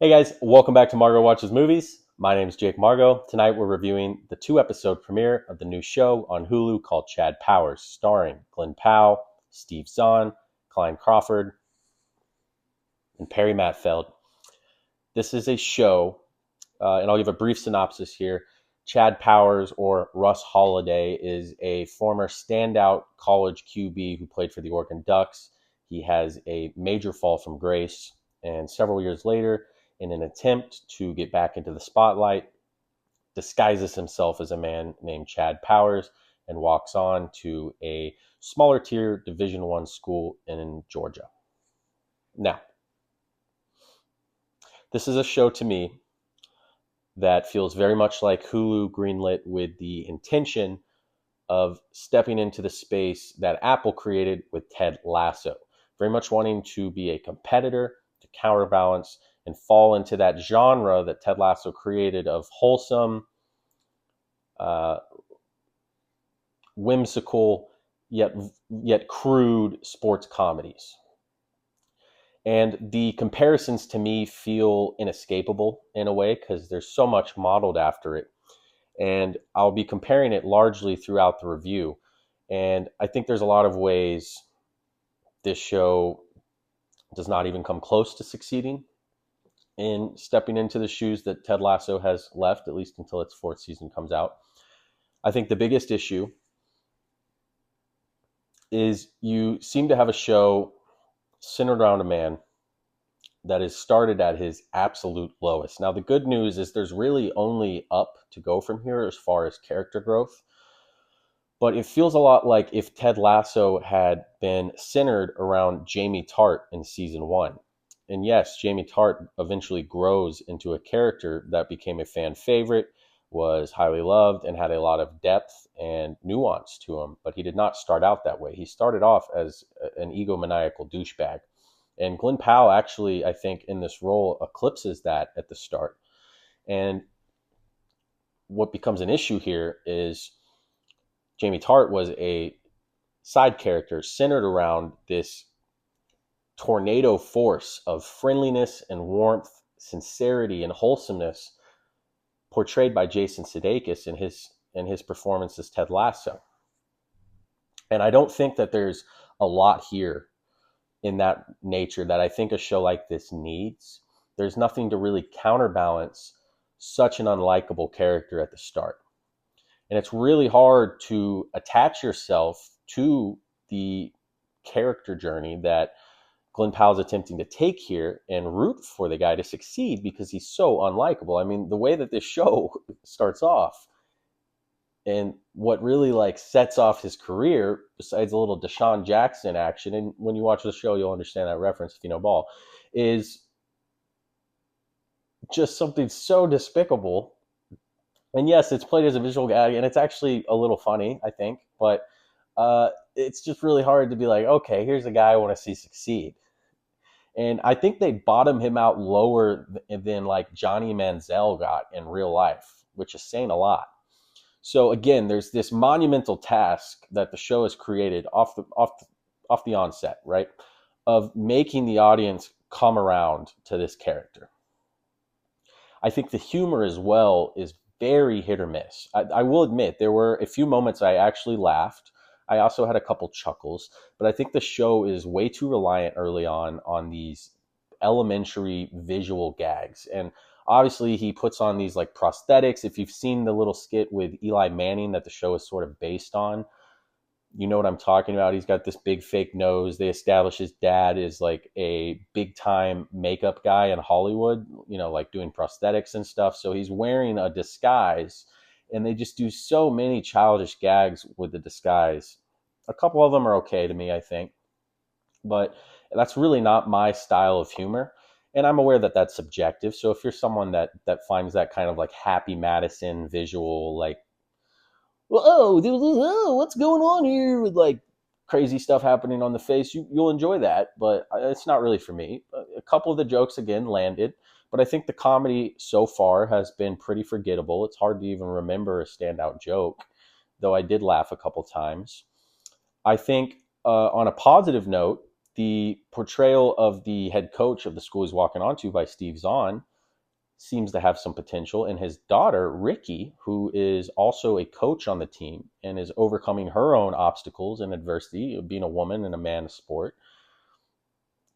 Hey guys, welcome back to Margot Watches Movies. My name is Jake Margot. Tonight we're reviewing the 2 episode premiere of the new show on Hulu called Chad Powers, starring Glenn Powell, Steve Zahn, Klein Crawford, and Perry Mattfeld. This is a show, and I'll give a brief synopsis here. Chad Powers, or Russ Holiday, is a former standout college QB who played for the Oregon Ducks. He has a major fall from grace, and several years later, in an attempt to get back into the spotlight, disguises himself as a man named Chad Powers and walks on to a smaller tier Division I school in Georgia. Now, this is a show to me that feels very much like Hulu greenlit with the intention of stepping into the space that Apple created with Ted Lasso, very much wanting to be a competitor, to counterbalance, and fall into that genre that Ted Lasso created of wholesome, whimsical, yet crude sports comedies. And the comparisons to me feel inescapable in a way because there's so much modeled after it. And I'll be comparing it largely throughout the review. And I think there's a lot of ways this show does not even come close to succeeding in stepping into the shoes that Ted Lasso has left, at least until its 4th season comes out. I think the biggest issue is you seem to have a show centered around a man that is started at his absolute lowest. Now, the good news is there's really only up to go from here as far as character growth. But it feels a lot like if Ted Lasso had been centered around Jamie Tart in season 1. And yes, Jamie Tart eventually grows into a character that became a fan favorite, was highly loved, and had a lot of depth and nuance to him. But he did not start out that way. He started off as an egomaniacal douchebag. And Glenn Powell actually, I think, in this role eclipses that at the start. And what becomes an issue here is Jamie Tart was a side character centered around this tornado force of friendliness and warmth, sincerity and wholesomeness portrayed by Jason Sudeikis in his performance as Ted Lasso. And I don't think that there's a lot here in that nature that I think a show like this needs. There's nothing to really counterbalance such an unlikable character at the start. And it's really hard to attach yourself to the character journey that Glenn Powell's attempting to take here and root for the guy to succeed because he's so unlikable. I mean, the way that this show starts off and what really like sets off his career, besides a little Deshaun Jackson action, and when you watch the show, you'll understand that reference if you know ball, is just something so despicable. And yes, it's played as a visual gag, and it's actually a little funny, I think. But it's just really hard to be like, okay, here's a guy I want to see succeed. And I think they bottom him out lower than like Johnny Manziel got in real life, which is saying a lot. So again, there's this monumental task that the show has created off the onset, right? Of making the audience come around to this character. I think the humor as well is very hit or miss. I will admit there were a few moments I actually laughed. I also had a couple chuckles, but I think the show is way too reliant early on these elementary visual gags. And obviously he puts on these like prosthetics. If you've seen the little skit with Eli Manning that the show is sort of based on, you know what I'm talking about. He's got this big fake nose. They establish his dad is like a big time makeup guy in Hollywood, you know, like doing prosthetics and stuff. So he's wearing a disguise and they just do so many childish gags with the disguise. A couple of them are okay to me, I think, but that's really not my style of humor. And I'm aware that that's subjective. So if you're someone that finds that kind of like Happy Madison visual, like, well, what's going on here with like crazy stuff happening on the face, you'll enjoy that, but it's not really for me. A couple of the jokes again landed, but I think the comedy so far has been pretty forgettable. It's hard to even remember a standout joke, though I did laugh a couple times. I think on a positive note, the portrayal of the head coach of the school he's walking onto by Steve Zahn seems to have some potential. And his daughter, Ricky, who is also a coach on the team and is overcoming her own obstacles and adversity of being a woman and a man of sport.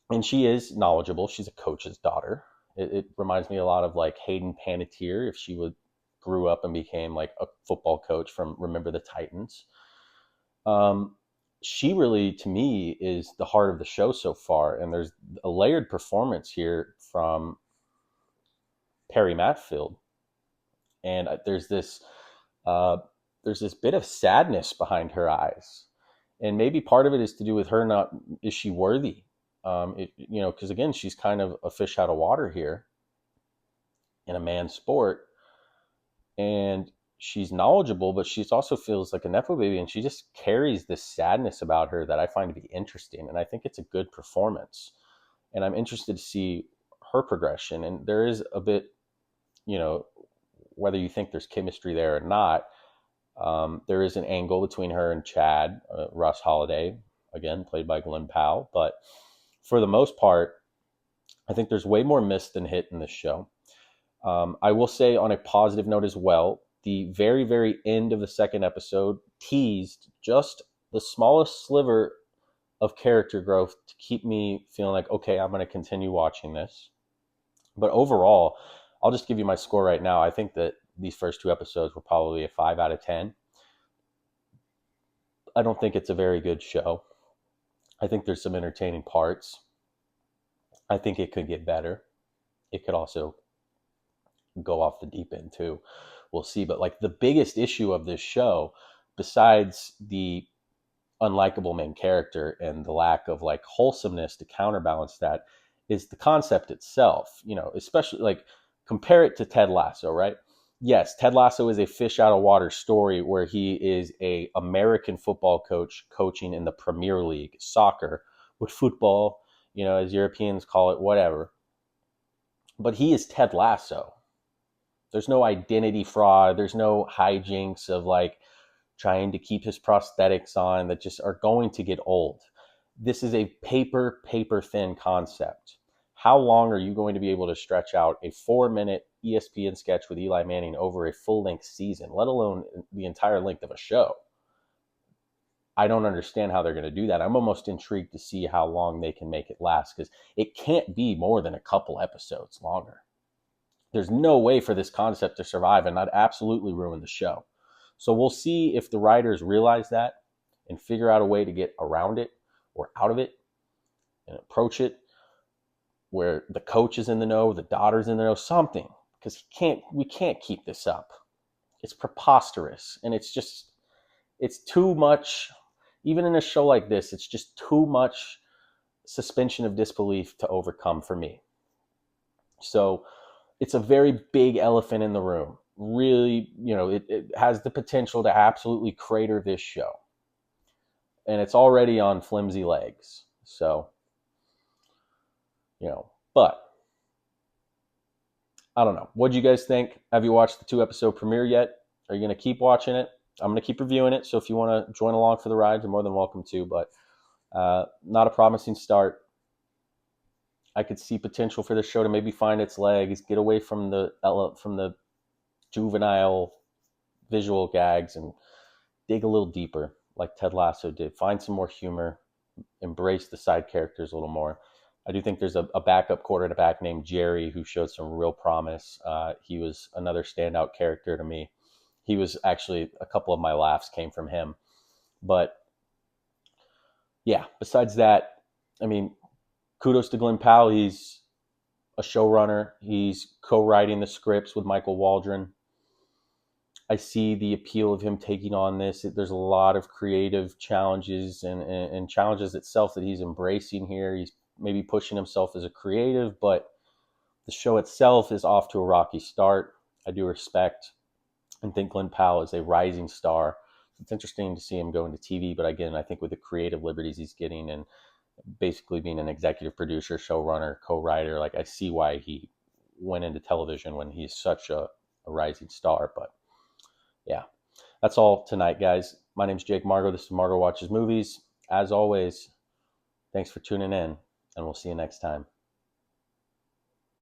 And she is knowledgeable. She's a coach's daughter. It reminds me a lot of like Hayden Panettiere if she would grew up and became like a football coach from Remember the Titans. She really, to me, is the heart of the show so far. And there's a layered performance here from Perry Matfield, and uh, there's this bit of sadness behind her eyes, and maybe part of it is to do with her not is she worthy, because again she's kind of a fish out of water here in a man's sport, and she's knowledgeable, but she also feels like a nepo baby, and she just carries this sadness about her that I find to be interesting, and I think it's a good performance, and I'm interested to see her progression, and there is a bit, you know, whether you think there's chemistry there or not, there is an angle between her and Chad, Russ Holiday, again, played by Glenn Powell. But for the most part, I think there's way more miss than hit in this show. I will say on a positive note as well, the very, very end of the second episode teased just the smallest sliver of character growth to keep me feeling like, okay, I'm going to continue watching this. But overall, I'll just give you my score right now. I think that these first two episodes were probably a 5 out of 10. I don't think it's a very good show. I think there's some entertaining parts. I think it could get better. It could also go off the deep end too. We'll see. But like the biggest issue of this show, besides the unlikable main character and the lack of like wholesomeness to counterbalance that, is the concept itself. Especially like compare it to Ted Lasso, right? Yes, Ted Lasso is a fish out of water story where he is a American football coach coaching in the Premier League, soccer, with football, as Europeans call it, whatever. But he is Ted Lasso. There's no identity fraud. There's no hijinks of like trying to keep his prosthetics on that just are going to get old. This is a paper thin concept. How long are you going to be able to stretch out a 4-minute ESPN sketch with Eli Manning over a full-length season, let alone the entire length of a show? I don't understand how they're going to do that. I'm almost intrigued to see how long they can make it last, because it can't be more than a couple episodes longer. There's no way for this concept to survive and not absolutely ruin the show. So we'll see if the writers realize that and figure out a way to get around it or out of it and approach it where the coach is in the know, the daughter's in the know, something, because we can't keep this up. It's preposterous, and it's too much. Even in a show like this, it's just too much suspension of disbelief to overcome for me. So it's a very big elephant in the room. Really, it has the potential to absolutely crater this show, and it's already on flimsy legs. So, but I don't know. What do you guys think? Have you watched the 2-episode premiere yet? Are you going to keep watching it? I'm going to keep reviewing it. So if you want to join along for the ride, you're more than welcome to. But not a promising start. I could see potential for this show to maybe find its legs, get away from the juvenile visual gags, and dig a little deeper, like Ted Lasso did. Find some more humor, embrace the side characters a little more. I do think there's a backup quarterback named Jerry who showed some real promise. He was another standout character to me. He was actually, a couple of my laughs came from him. But yeah, besides that, I mean, kudos to Glenn Powell. He's a showrunner. He's co-writing the scripts with Michael Waldron. I see the appeal of him taking on this. There's a lot of creative challenges and challenges itself that he's embracing here. He's maybe pushing himself as a creative, but the show itself is off to a rocky start. I do respect and think Glenn Powell is a rising star. It's interesting to see him go into TV, but again, I think with the creative liberties he's getting and basically being an executive producer, showrunner, co-writer, like I see why he went into television when he's such a rising star. But yeah, that's all tonight, guys. My name's Jake Margo. This is Margo Watches Movies. As always, thanks for tuning in, and we'll see you next time.